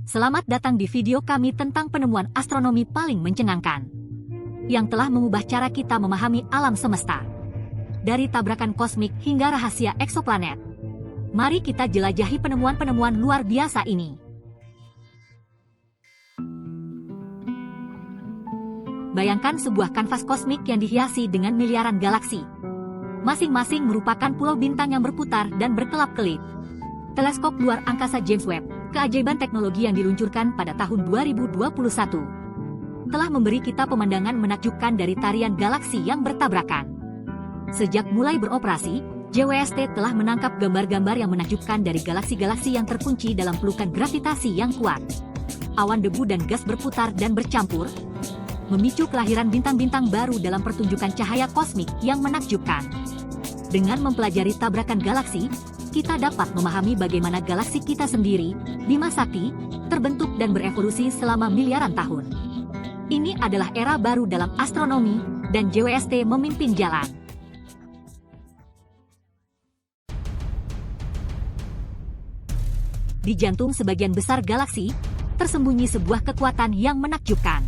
Selamat datang di video kami tentang penemuan astronomi paling mencengangkan yang telah mengubah cara kita memahami alam semesta. Dari tabrakan kosmik hingga rahasia eksoplanet, mari kita jelajahi penemuan-penemuan luar biasa ini. Bayangkan sebuah kanvas kosmik yang dihiasi dengan miliaran galaksi. Masing-masing merupakan pulau bintang yang berputar dan berkelap-kelip. Teleskop luar angkasa James Webb, keajaiban teknologi yang diluncurkan pada tahun 2021, telah memberi kita pemandangan menakjubkan dari tarian galaksi yang bertabrakan. Sejak mulai beroperasi, JWST telah menangkap gambar-gambar yang menakjubkan dari galaksi-galaksi yang terkunci dalam pelukan gravitasi yang kuat. Awan debu dan gas berputar dan bercampur, memicu kelahiran bintang-bintang baru dalam pertunjukan cahaya kosmik yang menakjubkan. Dengan mempelajari tabrakan galaksi, kita dapat memahami bagaimana galaksi kita sendiri, Bima Sakti, terbentuk dan berevolusi selama miliaran tahun. Ini adalah era baru dalam astronomi, dan JWST memimpin jalan. Di jantung sebagian besar galaksi, tersembunyi sebuah kekuatan yang menakjubkan.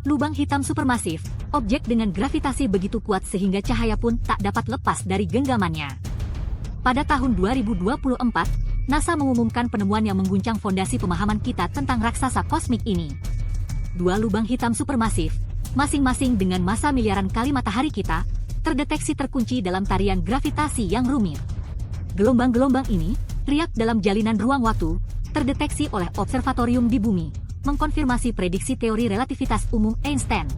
Lubang hitam supermasif, objek dengan gravitasi begitu kuat sehingga cahaya pun tak dapat lepas dari genggamannya. Pada tahun 2024, NASA mengumumkan penemuan yang mengguncang fondasi pemahaman kita tentang raksasa kosmik ini. Dua lubang hitam supermasif, masing-masing dengan massa miliaran kali matahari kita, terdeteksi terkunci dalam tarian gravitasi yang rumit. Gelombang-gelombang ini, riak dalam jalinan ruang waktu, terdeteksi oleh observatorium di bumi, mengkonfirmasi prediksi teori relativitas umum Einstein.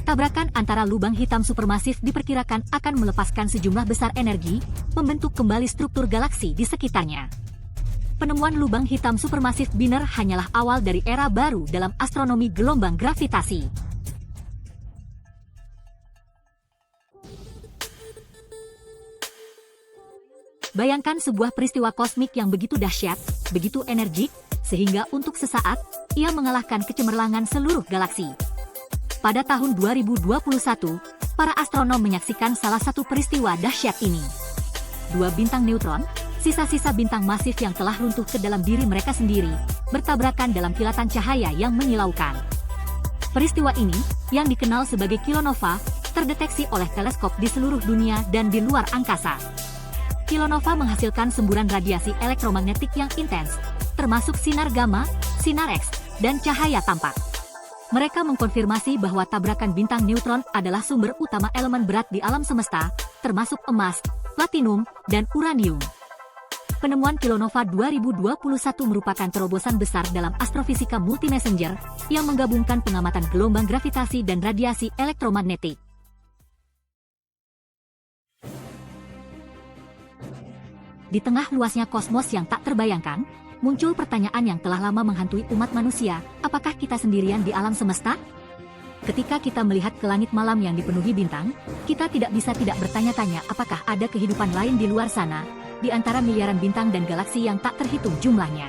Tabrakan antara lubang hitam supermasif diperkirakan akan melepaskan sejumlah besar energi, membentuk kembali struktur galaksi di sekitarnya. Penemuan lubang hitam supermasif binner hanyalah awal dari era baru dalam astronomi gelombang gravitasi. Bayangkan sebuah peristiwa kosmik yang begitu dahsyat, begitu energik, sehingga untuk sesaat, ia mengalahkan kecemerlangan seluruh galaksi. Pada tahun 2021, para astronom menyaksikan salah satu peristiwa dahsyat ini. Dua bintang neutron, sisa-sisa bintang masif yang telah runtuh ke dalam diri mereka sendiri, bertabrakan dalam kilatan cahaya yang menyilaukan. Peristiwa ini, yang dikenal sebagai kilonova, terdeteksi oleh teleskop di seluruh dunia dan di luar angkasa. Kilonova menghasilkan semburan radiasi elektromagnetik yang intens, termasuk sinar gamma, sinar X, dan cahaya tampak. Mereka mengkonfirmasi bahwa tabrakan bintang neutron adalah sumber utama elemen berat di alam semesta, termasuk emas, platinum, dan uranium. Penemuan kilonova 2021 merupakan terobosan besar dalam astrofisika multi-messenger yang menggabungkan pengamatan gelombang gravitasi dan radiasi elektromagnetik. Di tengah luasnya kosmos yang tak terbayangkan, muncul pertanyaan yang telah lama menghantui umat manusia, apakah kita sendirian di alam semesta? Ketika kita melihat ke langit malam yang dipenuhi bintang, kita tidak bisa tidak bertanya-tanya apakah ada kehidupan lain di luar sana, di antara miliaran bintang dan galaksi yang tak terhitung jumlahnya.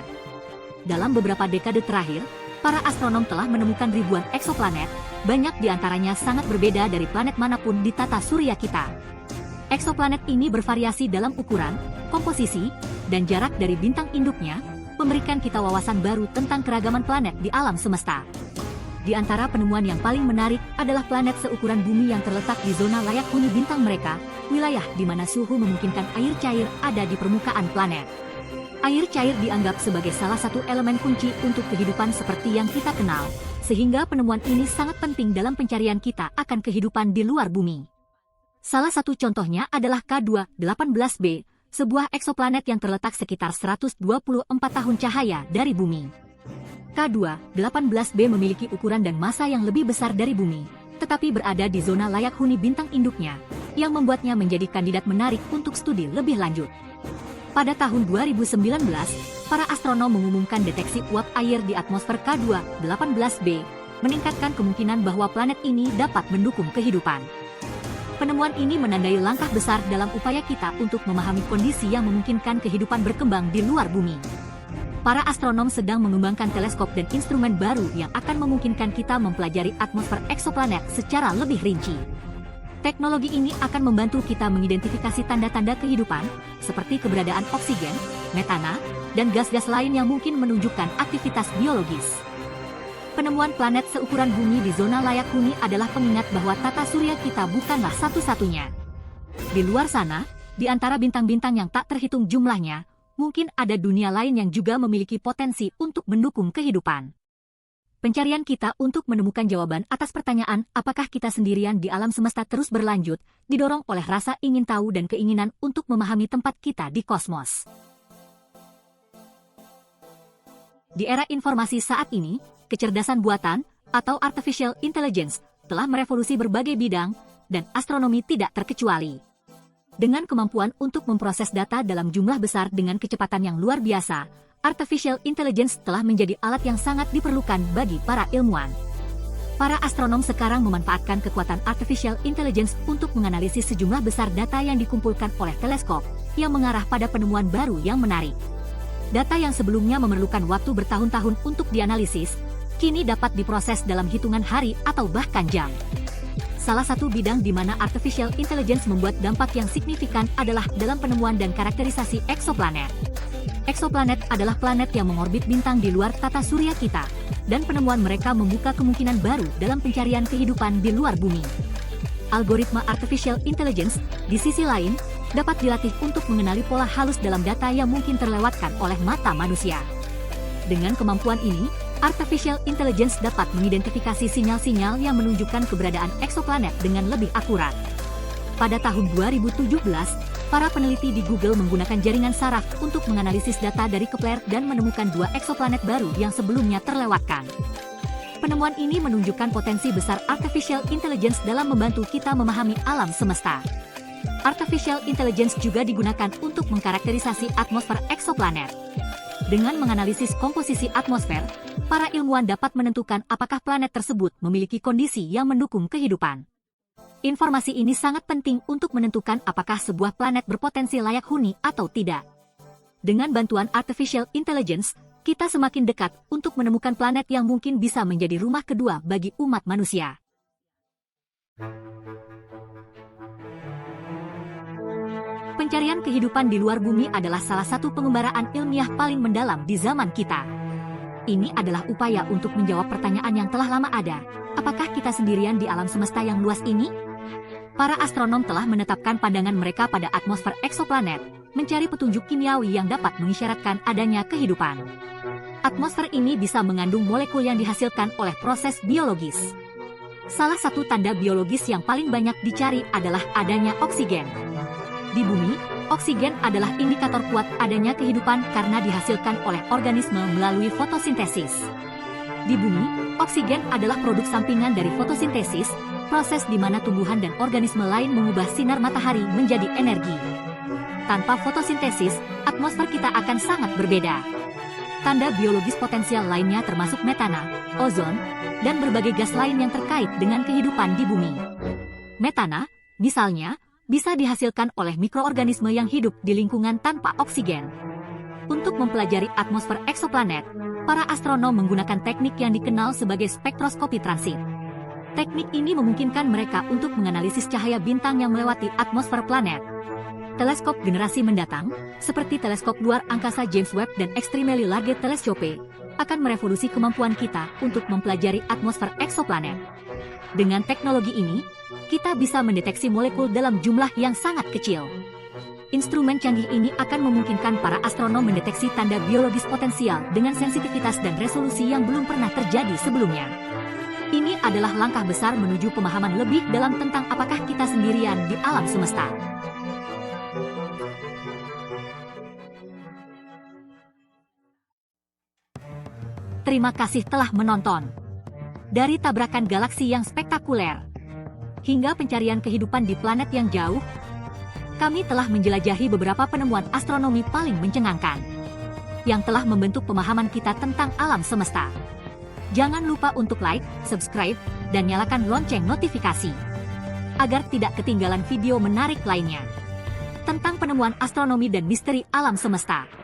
Dalam beberapa dekade terakhir, para astronom telah menemukan ribuan eksoplanet, banyak di antaranya sangat berbeda dari planet manapun di tata surya kita. Eksoplanet ini bervariasi dalam ukuran, komposisi, dan jarak dari bintang induknya, memberikan kita wawasan baru tentang keragaman planet di alam semesta. Di antara penemuan yang paling menarik adalah planet seukuran bumi yang terletak di zona layak huni bintang mereka, wilayah di mana suhu memungkinkan air cair ada di permukaan planet. Air cair dianggap sebagai salah satu elemen kunci untuk kehidupan seperti yang kita kenal, sehingga penemuan ini sangat penting dalam pencarian kita akan kehidupan di luar bumi. Salah satu contohnya adalah K2-18b, sebuah eksoplanet yang terletak sekitar 124 tahun cahaya dari bumi. K2-18b memiliki ukuran dan massa yang lebih besar dari bumi, tetapi berada di zona layak huni bintang induknya, yang membuatnya menjadi kandidat menarik untuk studi lebih lanjut. Pada tahun 2019, para astronom mengumumkan deteksi uap air di atmosfer K2-18b, meningkatkan kemungkinan bahwa planet ini dapat mendukung kehidupan. Penemuan ini menandai langkah besar dalam upaya kita untuk memahami kondisi yang memungkinkan kehidupan berkembang di luar bumi. Para astronom sedang mengembangkan teleskop dan instrumen baru yang akan memungkinkan kita mempelajari atmosfer eksoplanet secara lebih rinci. Teknologi ini akan membantu kita mengidentifikasi tanda-tanda kehidupan, seperti keberadaan oksigen, metana, dan gas-gas lain yang mungkin menunjukkan aktivitas biologis. Penemuan planet seukuran bumi di zona layak huni adalah pengingat bahwa tata surya kita bukanlah satu-satunya. Di luar sana, di antara bintang-bintang yang tak terhitung jumlahnya, mungkin ada dunia lain yang juga memiliki potensi untuk mendukung kehidupan. Pencarian kita untuk menemukan jawaban atas pertanyaan apakah kita sendirian di alam semesta terus berlanjut, didorong oleh rasa ingin tahu dan keinginan untuk memahami tempat kita di kosmos. Di era informasi saat ini, kecerdasan buatan, atau artificial intelligence, telah merevolusi berbagai bidang, dan astronomi tidak terkecuali. Dengan kemampuan untuk memproses data dalam jumlah besar dengan kecepatan yang luar biasa, artificial intelligence telah menjadi alat yang sangat diperlukan bagi para ilmuwan. Para astronom sekarang memanfaatkan kekuatan artificial intelligence untuk menganalisis sejumlah besar data yang dikumpulkan oleh teleskop, yang mengarah pada penemuan baru yang menarik. Data yang sebelumnya memerlukan waktu bertahun-tahun untuk dianalisis, kini dapat diproses dalam hitungan hari atau bahkan jam. Salah satu bidang di mana artificial intelligence membuat dampak yang signifikan adalah dalam penemuan dan karakterisasi eksoplanet. Eksoplanet adalah planet yang mengorbit bintang di luar tata surya kita, dan penemuan mereka membuka kemungkinan baru dalam pencarian kehidupan di luar bumi. Algoritma artificial intelligence, di sisi lain, dapat dilatih untuk mengenali pola halus dalam data yang mungkin terlewatkan oleh mata manusia. Dengan kemampuan ini, artificial intelligence dapat mengidentifikasi sinyal-sinyal yang menunjukkan keberadaan eksoplanet dengan lebih akurat. Pada tahun 2017, para peneliti di Google menggunakan jaringan saraf untuk menganalisis data dari Kepler dan menemukan 2 eksoplanet baru yang sebelumnya terlewatkan. Penemuan ini menunjukkan potensi besar artificial intelligence dalam membantu kita memahami alam semesta. Artificial intelligence juga digunakan untuk mengkarakterisasi atmosfer eksoplanet. Dengan menganalisis komposisi atmosfer, para ilmuwan dapat menentukan apakah planet tersebut memiliki kondisi yang mendukung kehidupan. Informasi ini sangat penting untuk menentukan apakah sebuah planet berpotensi layak huni atau tidak. Dengan bantuan artificial intelligence, kita semakin dekat untuk menemukan planet yang mungkin bisa menjadi rumah kedua bagi umat manusia. Pencarian kehidupan di luar bumi adalah salah satu pengembaraan ilmiah paling mendalam di zaman kita. Ini adalah upaya untuk menjawab pertanyaan yang telah lama ada. Apakah kita sendirian di alam semesta yang luas ini? Para astronom telah menetapkan pandangan mereka pada atmosfer eksoplanet, mencari petunjuk kimiawi yang dapat mengisyaratkan adanya kehidupan. Atmosfer ini bisa mengandung molekul yang dihasilkan oleh proses biologis. Salah satu tanda biologis yang paling banyak dicari adalah adanya oksigen. Di bumi, oksigen adalah indikator kuat adanya kehidupan karena dihasilkan oleh organisme melalui fotosintesis. Di bumi, oksigen adalah produk sampingan dari fotosintesis, proses di mana tumbuhan dan organisme lain mengubah sinar matahari menjadi energi. Tanpa fotosintesis, atmosfer kita akan sangat berbeda. Tanda biologis potensial lainnya termasuk metana, ozon, dan berbagai gas lain yang terkait dengan kehidupan di bumi. Metana, misalnya, bisa dihasilkan oleh mikroorganisme yang hidup di lingkungan tanpa oksigen. Untuk mempelajari atmosfer eksoplanet, para astronom menggunakan teknik yang dikenal sebagai spektroskopi transit. Teknik ini memungkinkan mereka untuk menganalisis cahaya bintang yang melewati atmosfer planet. Teleskop generasi mendatang, seperti teleskop luar angkasa James Webb dan Extremely Large Telescope, akan merevolusi kemampuan kita untuk mempelajari atmosfer eksoplanet. Dengan teknologi ini, kita bisa mendeteksi molekul dalam jumlah yang sangat kecil. Instrumen canggih ini akan memungkinkan para astronom mendeteksi tanda biologis potensial dengan sensitivitas dan resolusi yang belum pernah terjadi sebelumnya. Ini adalah langkah besar menuju pemahaman lebih dalam tentang apakah kita sendirian di alam semesta. Terima kasih telah menonton. Dari tabrakan galaksi yang spektakuler, hingga pencarian kehidupan di planet yang jauh, kami telah menjelajahi beberapa penemuan astronomi paling mencengangkan, yang telah membentuk pemahaman kita tentang alam semesta. Jangan lupa untuk like, subscribe, dan nyalakan lonceng notifikasi, agar tidak ketinggalan video menarik lainnya tentang penemuan astronomi dan misteri alam semesta.